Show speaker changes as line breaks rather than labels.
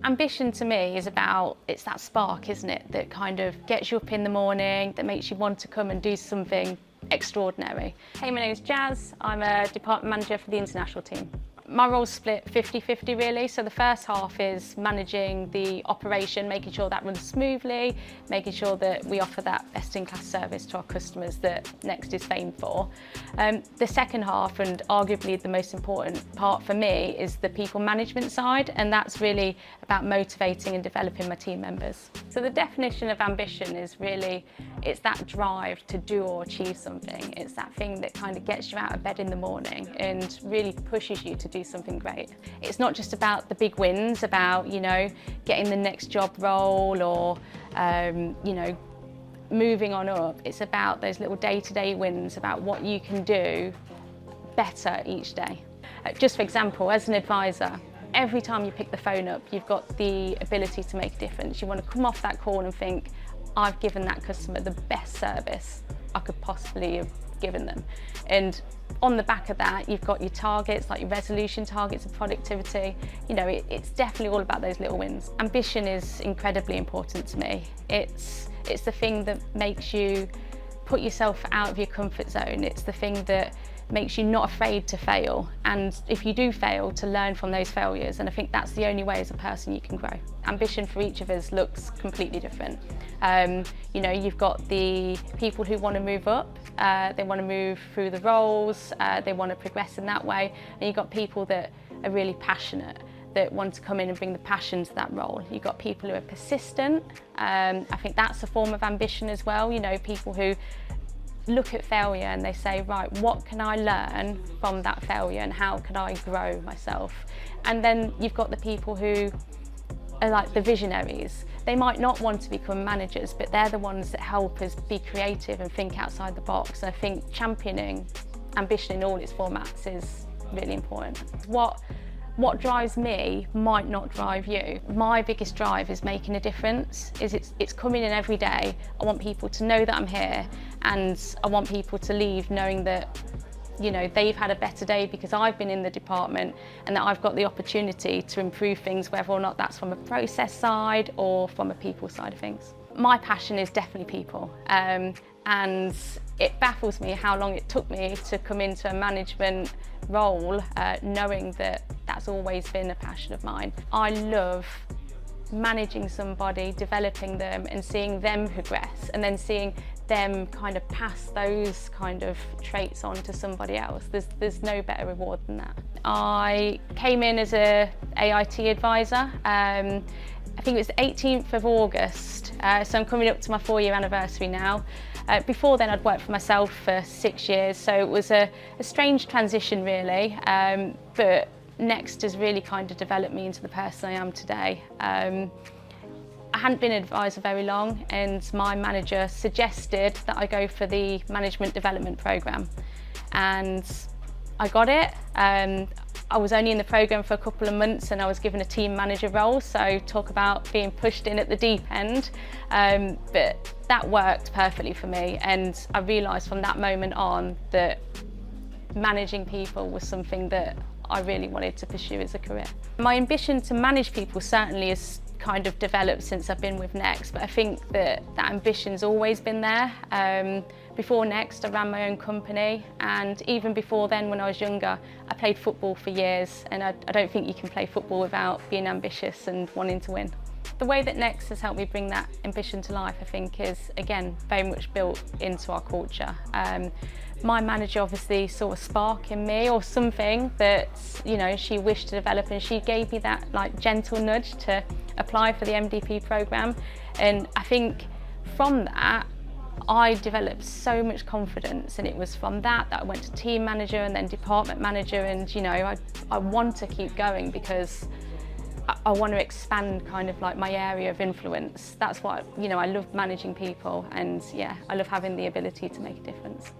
Ambition to me is about, it's that spark, isn't it, that kind of gets you up in the morning, that makes you want to come and do something extraordinary. Hey, my name's Jazz. I'm a department manager for the international team. My role's split 50-50 really, so the first half is managing the operation, making sure that runs smoothly, making sure that we offer that best-in-class service to our customers that Next is famed for. The second half, and arguably the most important part for me, is the people management side, and that's really about motivating and developing my team members. So the definition of ambition is really, it's that drive to do or achieve something. It's that thing that kind of gets you out of bed in the morning and really pushes you to do something great. It's not just about the big wins, about, you know, getting the next job role or, you know, moving on up. It's about those little day-to-day wins, about what you can do better each day. Just for example, as an advisor, every time you pick the phone up, you've got the ability to make a difference. You want to come off that call and think, I've given that customer the best service I could possibly have given them. And on the back of that, you've got your targets, like your resolution targets of productivity. You know, it's definitely all about those little wins. Ambition is incredibly important to me. It's the thing that makes you put yourself out of your comfort zone. It's the thing that makes you not afraid to fail, and if you do fail, to learn from those failures. And I think that's the only way as a person you can grow. Ambition for each of us looks completely different. You know, you've got the people who want to move up, they want to move through the roles, they want to progress in that way, and you've got people that are really passionate, that want to come in and bring the passion to that role. You've got people who are persistent. I think that's a form of ambition as well. You know, people who look at failure and they say, right, what can I learn from that failure and how can I grow myself? And then you've got the people who are like the visionaries. They might not want to become managers, but they're the ones that help us be creative and think outside the box. And I think championing ambition in all its formats is really important. What drives me might not drive you. My biggest drive is making a difference. It's coming in every day. I want people to know that I'm here, and I want people to leave knowing that, you know, they've had a better day because I've been in the department, and that I've got the opportunity to improve things, whether or not that's from a process side or from a people side of things. My passion is definitely people, and it baffles me how long it took me to come into a management role, knowing that that's always been a passion of mine. I love managing somebody, developing them and seeing them progress, and then seeing them kind of pass those kind of traits on to somebody else. There's no better reward than that. I came in as a AIT advisor. I think it was the 18th of August, so I'm coming up to my 4-year anniversary now. Before then I'd worked for myself for 6 years, so it was a strange transition really, but Next has really kind of developed me into the person I am today. I hadn't been an advisor very long, and my manager suggested that I go for the management development programme, and I got it. I was only in the programme for a couple of months and I was given a team manager role, so talk about being pushed in at the deep end. But that worked perfectly for me, and I realised from that moment on that managing people was something that I really wanted to pursue as a career. My ambition to manage people certainly has kind of developed since I've been with Next, but I think that ambition's always been there. Before Next, I ran my own company, and even before then, when I was younger, I played football for years, and I don't think you can play football without being ambitious and wanting to win. The way that Next has helped me bring that ambition to life, I think, is, again, very much built into our culture. My manager obviously saw a spark in me, or something that, you know, she wished to develop, and she gave me that like gentle nudge to apply for the MDP programme. And I think from that, I developed so much confidence, and it was from that I went to team manager and then department manager, and you know, I want to keep going because I want to expand kind of like my area of influence. That's what, you know, I love managing people, and yeah, I love having the ability to make a difference.